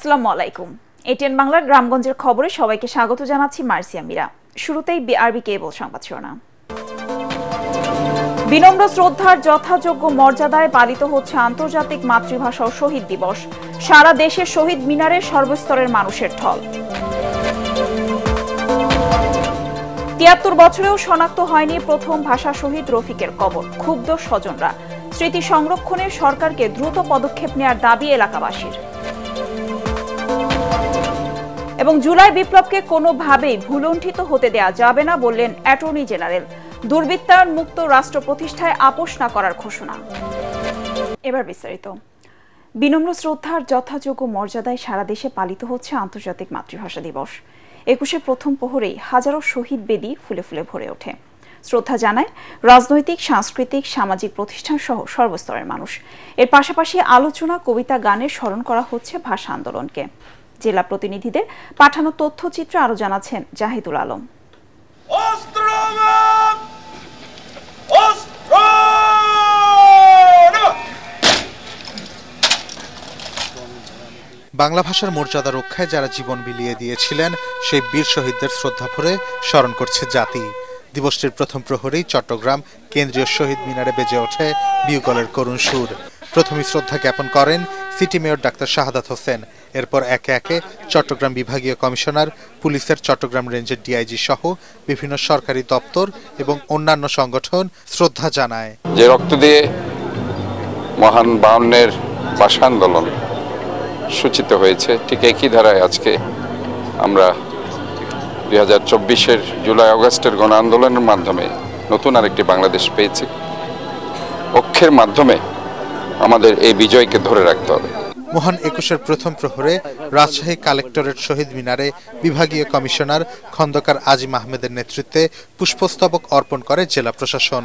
আসসালামু আলাইকুম। এটিএন বাংলার গ্রামগঞ্জের খবরে সবাইকে স্বাগত জানাচ্ছি মার্সিয়া মীরা। শুরুতেই বিআরবি কেবল সংবাদ শিরোনাম। বিনম্র শ্রদ্ধার যথাযোগ্য মর্যাদায় পালিত হচ্ছে আন্তর্জাতিক মাতৃভাষা ও শহীদ দিবস। সারা দেশে শহীদ মিনারে সর্বস্তরের মানুষের ঢল। ৭৩ বছরেও শনাক্ত হয়নি প্রথম ভাষা শহীদ রফিকের কবর। ক্ষুব্ধ স্বজনরা। স্মৃতি সংরক্ষণে সরকারকে দ্রুত পদক্ষেপ নেওয়ার দাবি এলাকাবাসীর। এবং জুলাই বিপ্লবকে কোনোভাবেই ভুলুণ্ঠিত হতে দেয়া যাবে না বললেন অ্যাটর্নি জেনারেল। দুর্বৃত্তায়ন মুক্ত রাষ্ট্র প্রতিষ্ঠায় আপোষ না করার ঘোষণা। এবার বিস্তারিত। বিনম্র শ্রদ্ধার যথাযোগ্য মর্যাদায় সারা দেশে পালিত হচ্ছে আন্তর্জাতিক মাতৃভাষা দিবস। ২১শে প্রথম প্রহরেই হাজারো শহীদ বেদি ফুলে ফুলে ভরে ওঠে। শ্রদ্ধা জানায় রাজনৈতিক, সাংস্কৃতিক, সামাজিক প্রতিষ্ঠান সহ সর্বস্তরের মানুষ। এর পাশাপাশি আলোচনা, কবিতা, গানে স্মরণ করা হচ্ছে ভাষা আন্দোলনকে। জেলা প্রতিনিধিদের পাঠানো তথ্যচিত্র আরো জানাচ্ছেন জাহিদুল আলম। বাংলা ভাষার মর্যাদা রক্ষায় যারা জীবন বিলিয়ে দিয়েছিলেন সেই বীর শহীদদের শ্রদ্ধা ভরে স্মরণ করছে জাতি। দিবসটির প্রথম প্রহরেই চট্টগ্রাম কেন্দ্রীয় শহীদ মিনারে বেজে ওঠে বিউগলের করুণ সুর। প্রথমে শ্রদ্ধা জ্ঞাপন করেন city mayor doctor Shahadat Hossain. এরপর একে একে চট্টগ্রাম বিভাগীয় কমিশনার, পুলিশের চট্টগ্রাম রেঞ্জের ডিআইজি সহ বিভিন্ন সরকারি দপ্তর এবং অন্যান্য সংগঠন শ্রদ্ধা জানায়। যে রক্ত দিয়ে মহান ৫২-এর ভাষা আন্দোলন সূচিত হয়েছে, ঠিক একই ধারায় আজকে আমরা ২০২৪-এর জুলাই আগস্টের গণ আন্দোলনের মাধ্যমে নতুন আরেকটি বাংলাদেশ পেয়েছি। ঐক্যের মাধ্যমে আমাদের এই বিজয়কে ধরে রাখতে হবে। মহান ২১-এর প্রথম প্রহরে রাজশাহী কালেক্টরেট শহীদ মিনারে বিভাগীয় কমিশনার খন্দকার আজিম আহমেদের নেতৃত্বে পুষ্পস্তবক অর্পণ করে জেলা প্রশাসন।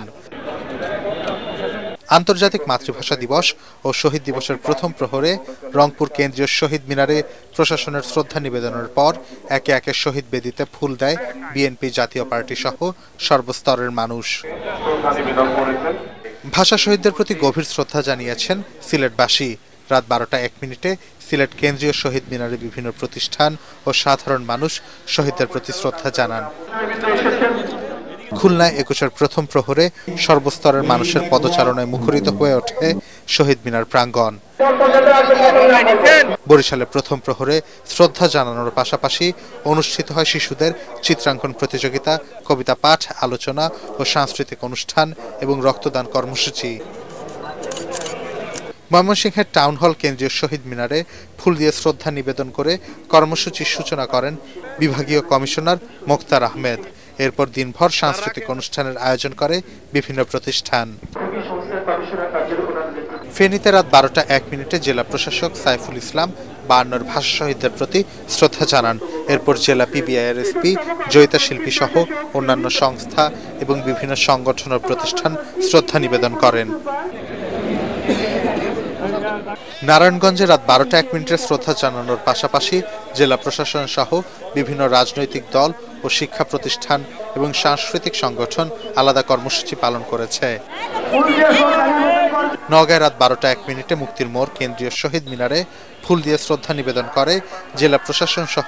আন্তর্জাতিক মাতৃভাষা দিবস ও শহীদ দিবসের প্রথম প্রহরে রংপুর কেন্দ্রীয় শহীদ মিনারে প্রশাসনের শ্রদ্ধা নিবেদনের পর একে একে শহীদ বেদিতে ফুল দেয় বিএনপি, জাতীয় পার্টি সহ সর্বস্তরের মানুষ। ভাষা শহীদদের প্রতি গভীর শ্রদ্ধা জানিয়েছেন সিলেটবাসী। রাত ১২টা ১ মিনিটে সিলেট কেন্দ্রীয় শহীদ মিনারে বিভিন্ন প্রতিষ্ঠান ও সাধারণ মানুষ শহীদদের প্রতি শ্রদ্ধা জানান। খুলনায় ২১-এর প্রথম প্রহরে সর্বস্তরের মানুষের পদচারণায় মুখরিত হয়ে ওঠে শহীদ মিনার প্রাঙ্গণ। বরিশালে প্রথম প্রহরে শ্রদ্ধা জানানোর পাশাপাশি অনুষ্ঠিত হয় শিশুদের চিত্রাঙ্কন প্রতিযোগিতা, কবিতা পাঠ, আলোচনা ও সাংস্কৃতিক অনুষ্ঠান এবং রক্তদান কর্মসূচি। ময়মনসিংহের টাউন হল কেন্দ্রীয় শহীদ মিনারে ফুল দিয়ে শ্রদ্ধা নিবেদন করে কর্মসূচির সূচনা করেন বিভাগীয় কমিশনার মোখতার আহমেদ। এরপর দিনভর সাংস্কৃতিক অনুষ্ঠানের আয়োজন করে বিভিন্ন প্রতিষ্ঠান। ফেনীতে রাত ১২টা ১ মিনিটে জেলা প্রশাসক সাইফুল ইসলাম ৫২-এর ভাষা শহীদদের প্রতি শ্রদ্ধা জানান। এরপর জেলা পিবিআইআরএসপি, জয়িতা শিল্পী সহ অন্যান্য সংস্থা এবং বিভিন্ন সংগঠন ও প্রতিষ্ঠান শ্রদ্ধা নিবেদন করেন। নারায়ণগঞ্জে রাত ১২টা ১ মিনিটে শ্রদ্ধা জানানোর পাশাপাশি জেলা প্রশাসন সহ বিভিন্ন রাজনৈতিক দল ও শিক্ষা প্রতিষ্ঠান এবং সাংস্কৃতিক সংগঠন আলাদা কর্মসূচি পালন করেছে। নওগাঁয় রাত ১২টা ১ মিনিটে মুক্তির মোড় কেন্দ্রীয় শহীদ মিনারে ফুল দিয়ে শ্রদ্ধা নিবেদন করে জেলা প্রশাসন সহ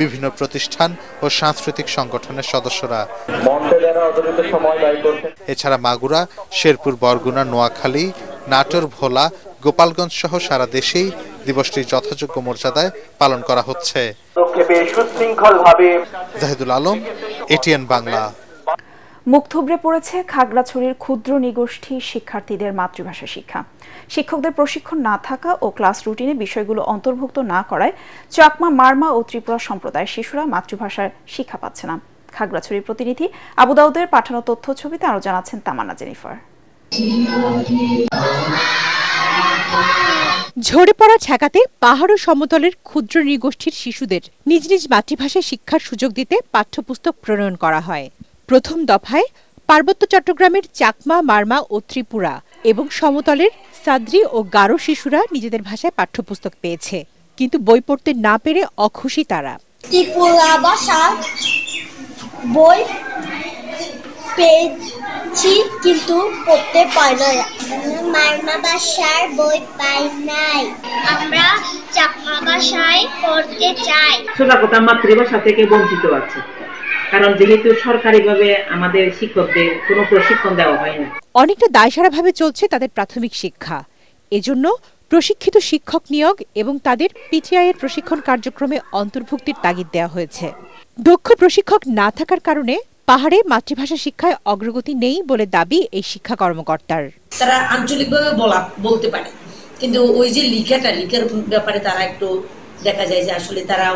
বিভিন্ন প্রতিষ্ঠান ও সাংস্কৃতিক সংগঠনের সদস্যরা। এছাড়া মাগুরা, শেরপুর, বরগুনা, নোয়াখালী, নাটোর, ভোলা, গোপালগঞ্জ সহ সারা দেশেই দিবসটি যথাযোগ্য মর্যাদায় পালন করা হচ্ছে। জাহিদুল আলম, এটিএন বাংলা। মুখ থুবড়ে পড়েছে খাগড়াছড়ির ক্ষুদ্র নিগোষ্ঠী শিক্ষার্থীদের মাতৃভাষা শিক্ষা। শিক্ষকদের প্রশিক্ষণ না থাকা ও ক্লাস রুটিনে বিষয়গুলো অন্তর্ভুক্ত না করায় চাকমা, মারমা ও ত্রিপুরা সম্প্রদায়ের শিশুরা মাতৃভাষার শিক্ষা পাচ্ছে না। খাগড়াছড়ির প্রতিনিধি আবু দাউদের পাঠানো তথ্য ছবিতে আরো জানাচ্ছেন তামান্না জেনিফার। ঝরে পড়া ঠেকাতে পাহাড় ও সমতলের ক্ষুদ্র নৃগোষ্ঠীর শিশুদের নিজ নিজ মাতৃভাষায় শিক্ষার সুযোগ দিতে পাঠ্যপুস্তক প্রণয়ন করা হয়। প্রথম দফায় পার্বত্য চট্টগ্রামের চাকমা, মারমা ও ত্রিপুরা এবং সমতলের সাদ্রি ও গারো শিশুরা নিজেদের ভাষায় পাঠ্যপুস্তক পেয়েছে, কিন্তু বই পড়তে না পেরে অখুশি তারা। ত্রিপুরা ভাষার বই পেয়েছি কিন্তু পড়তে পাই না। মারমা ভাষার বই পাই নাই। আমরা চাকমা ভাষায় পড়তে চাই। শোলাকোতা মাতৃভাষা থেকে বঞ্চিত আছে, কারণ যেহেতু সরকারিভাবে আমাদের শিক্ষকদের কোনো প্রশিক্ষণ দেওয়া হয় না। অনেকটা দায়সারাভাবে চলছে তাদের প্রাথমিক শিক্ষা। এজন্য প্রশিক্ষিত শিক্ষক নিয়োগ এবং তাদের পিটিআই এর প্রশিক্ষণ কার্যক্রমে অন্তর্ভুক্তির তাগিদ দেওয়া হয়েছে। দক্ষ প্রশিক্ষক না থাকার কারণে পাহাড়ে মাতৃভাষা শিক্ষায় অগ্রগতি নেই বলে দাবি এই শিক্ষা কর্মকর্তার। তারা আঞ্চলিকভাবে বলতে পারে, কিন্তু ওই যে লিখার ব্যাপারে তারা একটু দেখা যায় যে আসলে তারা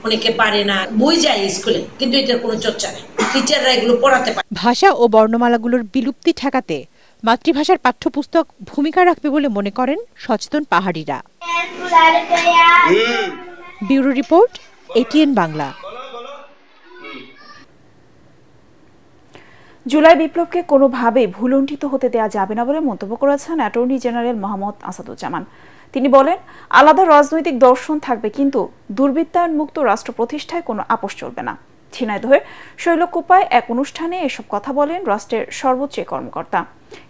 অনেকে পারে না। বই যায় স্কুলে, কিন্তু এটার কোনো চর্চা নেই, টিচাররা এগুলো পড়াতে পারে। ভাষা ও বর্ণমালাগুলোর বিলুপ্তি ঠেকাতে মাতৃভাষার পাঠ্যপুস্তক ভূমিকা রাখবে বলে মনে করেন সচেতন পাহাড়িরা। Bureau report, ATN Bangla. জুলাই বিপ্লবকে কোনোভাবেই ভুলুণ্ঠিত হতে দেওয়া যাবে না বলে মন্তব্য করেছেন অ্যাটর্নি জেনারেল মোহাম্মদ আসাদুজ্জামান। তিনি বলেন, আলাদা রাজনৈতিক দর্শন থাকবে, কিন্তু দুর্বৃত্তায়ন মুক্ত রাষ্ট্র প্রতিষ্ঠায় কোনো আপোষ চলবে না। ঝিনাইদহের শৈলকুপায় এক অনুষ্ঠানে এসব কথা বলেন রাষ্ট্রের সর্বোচ্চ কর্মকর্তা।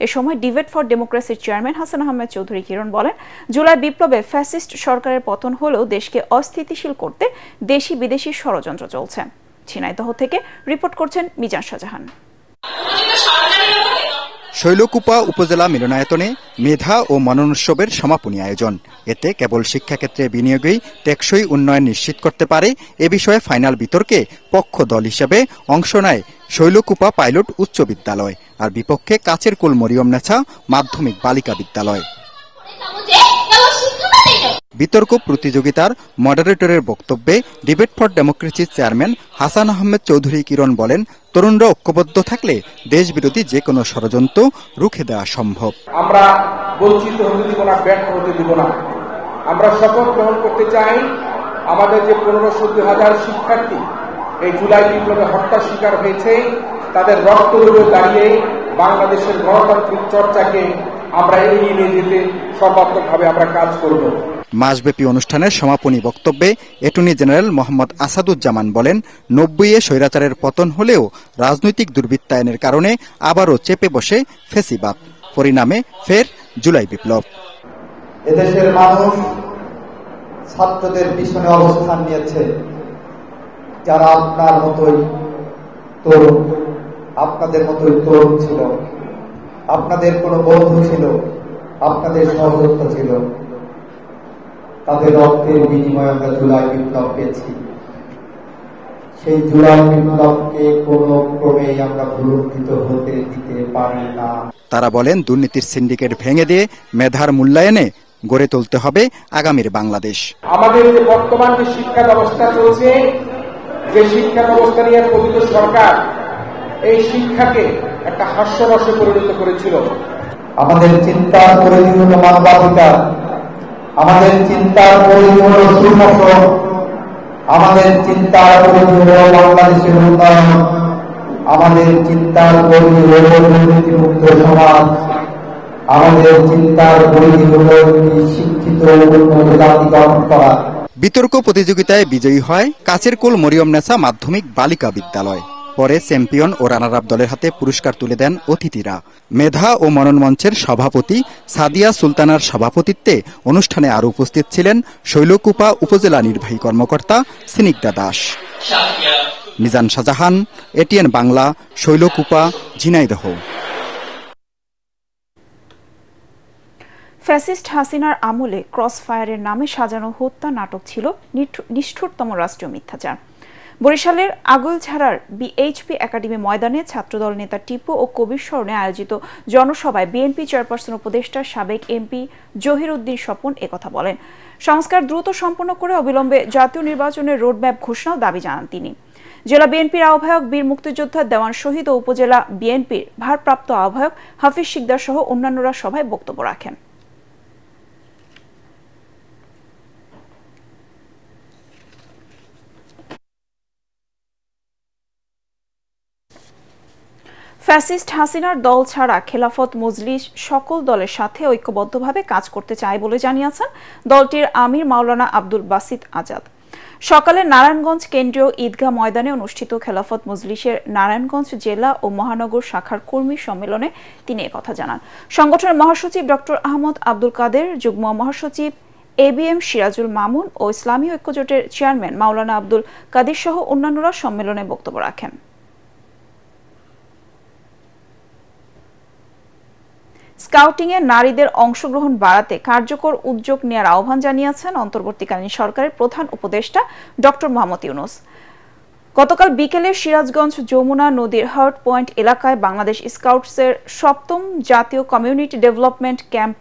এ সময় ডিবেট ফর ডেমোক্রেসির চেয়ারম্যান হাসান আহমেদ চৌধুরী কিরণ বলেন, জুলাই বিপ্লবে ফ্যাসিস্ট সরকারের পতন হলেও দেশকে অস্থিতিশীল করতে দেশি বিদেশি ষড়যন্ত্র চলছে। ঝিনাইদহ থেকে রিপোর্ট করছেন মিজান শাহজাহান। শৈলকুপা উপজেলা মিলনায়তনে মেধা ও মননোৎসবের সমাপনী আয়োজন। এতে কেবল শিক্ষাক্ষেত্রে বিনিয়োগেই টেকসই উন্নয়ন নিশ্চিত করতে পারে এ বিষয়ে ফাইনাল বিতর্কে পক্ষ দল হিসেবে অংশ নেয় শৈলকুপা পাইলট উচ্চ বিদ্যালয়, আর বিপক্ষে কাচের কুল মরিয়মনেছা মাধ্যমিক বালিকা বিদ্যালয়। বিতর্ক প্রতিযোগিতার মডারেটরের বক্তব্যে ডিবেট ফর ডেমোক্রেসির চেয়ারম্যান হাসান আহমেদ চৌধুরী কিরণ বলেন, তরুণরা ঐক্যবদ্ধ থাকলে দেশ বিরোধী যে কোনো ষড়যন্ত্র রুখে দেওয়া সম্ভব। আমরা বঞ্চিত হতে দিব না, ব্যর্থ হতে দিব না। আমরা শপথ গ্রহণ করতে চাই, আমাদের যে 15,000 শিক্ষার্থী এই জুলাই বিপ্লবে হত্যার শিকার হয়েছে, তাদের রক্ত রূপে দাঁড়িয়ে বাংলাদেশের গণতান্ত্রিক চর্চাকে আমরা এগিয়ে নিয়ে যেতে সর্বাত্মকভাবে আমরা কাজ করব। মাসব্যাপী অনুষ্ঠানের সমাপনী বক্তব্যে অ্যাটর্নি জেনারেল মোহাম্মদ আসাদুজ্জামান বলেন, 90-এ স্বৈরাচারের পতন হলেও রাজনৈতিক দুর্বৃত্তায়নের কারণে আবারও চেপে বসে ফ্যাসিবাদ, পরিণামে ফের জুলাই বিপ্লব। এদেশের মানুষ ছাত্রদের পিছনে অবস্থান নিয়েছে, যারা আপনার মতোই তরুণ, আপনাদের মতোই তরুণ ছিল, আপনাদের কোনো বন্ধু ছিল, আপনাদের সহযোগিতা ছিল, তাদের রক্তের বিনিময়ে আমরা জুলাই বিপ্লব পেয়েছি। সেই জুলাই বিপ্লবকে কোনো ক্রমেই আমরা ভুলুণ্ঠিত হতে দিতে পারি না। তারা বলেন, দুর্নীতির সিন্ডিকেট ভেঙে দিয়ে মেধার মূল্যায়নে গড়ে তুলতে হবে আগামীর বাংলাদেশ। আমাদের যে বর্তমান যে শিক্ষা ব্যবস্থা চলছে, যে শিক্ষা ব্যবস্থা নিয়ে পতিত সরকার এই শিক্ষাকে একটা হাস্যরসে পরিণত করেছিল। আমাদের চিন্তার পরিধি হল মানবাধিকার, আমাদের চিন্তার পরিধি হল সুশাসন, আমাদের চিন্তার পরিধি হল বাংলাদেশের উন্নয়ন, আমাদের চিন্তার পরিধি হল দুর্নীতিমুক্ত সমাজ, আমাদের চিন্তার পরিধি হল শিক্ষিত উন্নত জাতি গঠন করা। বিতর্ক প্রতিযোগিতায় বিজয়ী হয় কাচের কুল মরিয়মনেছা মাধ্যমিক বালিকা বিদ্যালয়। পরে চ্যাম্পিয়ন ও রানার আপ দলের হাতে পুরস্কার তুলে দেন অতিথিরা। মেধা ও মনন মঞ্চের সভাপতি সাদিয়া সুলতানার সভাপতিত্বে অনুষ্ঠানে আরো উপস্থিত ছিলেন শৈলকুপা উপজেলা নির্বাহী কর্মকর্তা স্নিগ্ধা দাস। মিজান শাহজাহান, এটিএন বাংলা, শৈলকুপা, ঝিনাইদহ। ফ্যাসিস্ট হাসিনার আমলে ক্রসফায়ারের নামে সাজানো হত্যা নাটক ছিল নিষ্ঠুরতম রাষ্ট্রীয় মিথ্যাচার। বরিশালের আগলঝাড়ার বিএইচপি একাডেমি ময়দানে ছাত্রদল নেতা টিপু ও কবির স্মরণে আয়োজিত জনসভায় বিএনপি চেয়ারপারসন উপদেষ্টা সাবেক এমপি জহির উদ্দিন স্বপন একথা বলেন। সংস্কার দ্রুত সম্পন্ন করে অবিলম্বে জাতীয় নির্বাচনের রোডম্যাপ ঘোষণার দাবি জানান তিনি। জেলা বিএনপির আহ্বায়ক বীর মুক্তিযোদ্ধা দেওয়ান শহীদ ও উপজেলা বিএনপির ভারপ্রাপ্ত আহ্বায়ক হাফিজ শিকদার সহ অন্যান্যরা সভায় বক্তব্য রাখেন। ফ্যাসিস্ট হাসিনার দল ছাড়া খেলাফত মজলিস সকল দলের সাথে ঐক্যবদ্ধভাবে কাজ করতে চায় বলে জানিয়েছেন দলটির আমির মাওলানা আব্দুল বাসিত আজাদ। সকালে নারায়ণগঞ্জ কেন্দ্রীয় ঈদগাহ ময়দানে অনুষ্ঠিত খেলাফত মজলিসের নারায়ণগঞ্জ জেলা ও মহানগর শাখার কর্মী সম্মেলনে তিনি একথা জানান। সংগঠনের মহাসচিব ডক্টর আহমদ আব্দুল কাদের, যুগ্ম মহাসচিব ABM সিরাজুল মামুন ও ইসলামী ঐক্যজোটের চেয়ারম্যান মাওলানা আব্দুল কাদির সহ অন্যান্যরা সম্মেলনে বক্তব্য রাখেন। স্কাউটিংয়ে নারীদের অংশগ্রহণ বাড়াতে কার্যকর উদ্যোগ নেওয়ার আহ্বান জানিয়েছেন অন্তর্বর্তীকালীন সরকারের প্রধান উপদেষ্টা ডক্টর মোহাম্মদ ইউনূস। গতকাল বিকেলে সিরাজগঞ্জ যমুনা নদীর হার্ট পয়েন্ট এলাকায় বাংলাদেশ স্কাউটসের 7ম জাতীয় কমিউনিটি ডেভেলপমেন্ট ক্যাম্প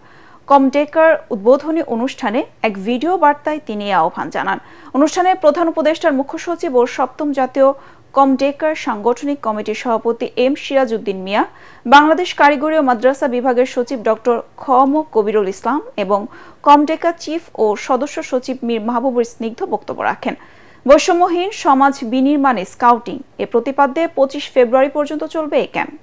কমডেকার উদ্বোধনী অনুষ্ঠানে এক ভিডিও বার্তায় তিনি এই আহ্বান জানান। অনুষ্ঠানে প্রধান উপদেষ্টার মুখ্য সচিব ও 7ম জাতীয় কমডেকার সাংগঠনিক কমিটির সভাপতি M সিরাজউদ্দিন মিয়া, বাংলাদেশ কারিগরি ও মাদ্রাসা বিভাগের সচিব ডক্টর খ.ম কবিরুল ইসলাম এবং কমডেকার চিফ ও সদস্য সচিব মীর মাহবুবুর স্নিগ্ধ বক্তব্য রাখেন। বৈষম্যহীন সমাজ বিনির্মাণে স্কাউটিং এ প্রতিপাদ্যে 25 ফেব্রুয়ারি পর্যন্ত চলবে এই ক্যাম্প।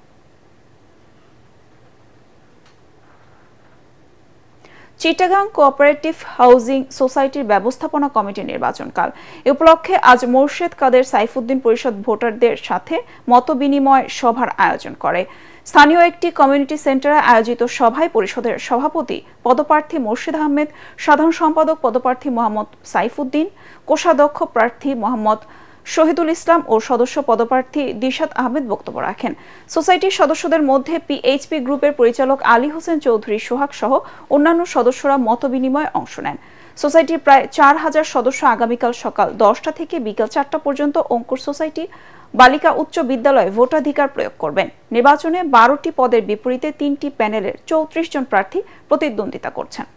চিটাগাং কোঅপারেটিভ হাউজিং সোসাইটির ব্যবস্থাপনা কমিটির নির্বাচনকাল। এ উপলক্ষে আজ মোর্শেদ কাদের সাইফুদ্দিন পরিষদ ভোটারদের সাথে মতবিনিময় সভার আয়োজন করে। স্থানীয় একটি কমিউনিটি সেন্টারে আয়োজিত সভায় পরিষদের সভাপতি পদপ্রার্থী মোর্শেদ আহমেদ, সাধারণ সম্পাদক পদপ্রার্থী মোহাম্মদ সাইফুদ্দিন, কোষাধ্যক্ষ প্রার্থী মোহাম্মদ শহীদুল ইসলাম ও সদস্য পদপ্রার্থী দিশাত আহমেদ বক্তব্য রাখেন। সোসাইটির সদস্যদের মধ্যে PHP গ্রুপের পরিচালক আলী হোসেন চৌধুরী সোহাগ সহ অন্যান্য সদস্যরা মতবিনিময়ে অংশ নেন। সোসাইটির প্রায় 4000 সদস্য আগামীকাল সকাল 10টা থেকে বিকেল 4টা পর্যন্ত অঙ্কুর সোসাইটি বালিকা উচ্চ বিদ্যালয়ে ভোটাধিকার প্রয়োগ করবেন। নির্বাচনে 12টি পদের বিপরীতে 3টি প্যানেলের 34 জন প্রার্থী প্রতিদ্বন্দ্বিতা করছেন।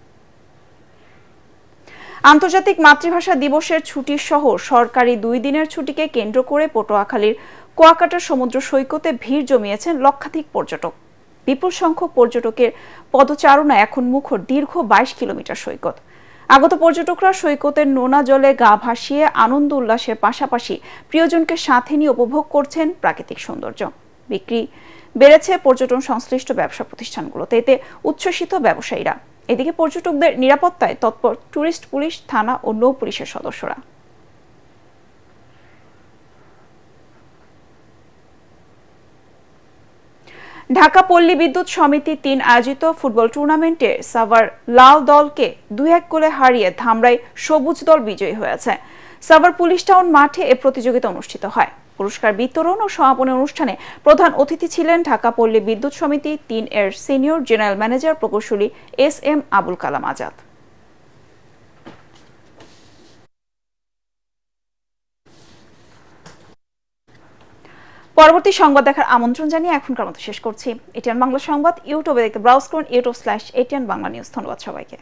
আন্তর্জাতিক মাতৃভাষা দিবসের ছুটি সহ সরকারি 2 দিনের ছুটিকে কেন্দ্র করে পটুয়াখালীর কুয়াকাটা সমুদ্র সৈকতে ভিড় জমিয়েছেন লক্ষাধিক পর্যটক। বিপুল সংখ্যক পর্যটকের পদচারণা এখন মুখর দীর্ঘ 22 কিলোমিটার সৈকত। আগত পর্যটকরা সৈকতের নোনা জলে গা ভাসিয়ে আনন্দ উল্লাসের পাশাপাশি প্রিয়জনকে সাথে নিয়ে উপভোগ করছেন প্রাকৃতিক সৌন্দর্য। বিক্রি বেড়েছে পর্যটন সংশ্লিষ্ট ব্যবসা প্রতিষ্ঠানগুলোতে, এতে উচ্ছ্বসিত ব্যবসায়ীরা। এদিকে পর্যটকদের নিরাপত্তায় তৎপর টুরিস্ট পুলিশ, থানা ও নৌ পুলিশের সদস্যরা। ঢাকা পল্লী বিদ্যুৎ সমিতি 3 আয়োজিত ফুটবল টুর্নামেন্টে সাভার লাল দলকে 2-1 গোলে হারিয়ে ধামরাই সবুজ দল বিজয়ী হয়েছে। সাভার পুলিশ টাউন মাঠে এ প্রতিযোগিতা অনুষ্ঠিত হয়। পুরস্কার বিতরণ ও সমাপনী অনুষ্ঠানে প্রধান অতিথি ছিলেন ঢাকা পল্লী বিদ্যুৎ সমিতি 3 এর সিনিয়র জেনারেল ম্যানেজার প্রকৌশলী SM আবুল কালাম আজাদ। পরবর্তী সংবাদ দেখার আমন্ত্রণ জানিয়ে এখনকার মতো শেষ করছি। এটিএন বাংলা সংবাদ ইউটিউবে দেখতে ব্রাউজ করুন youtube/ATN বাংলা নিউজ। ধন্যবাদ সবাইকে।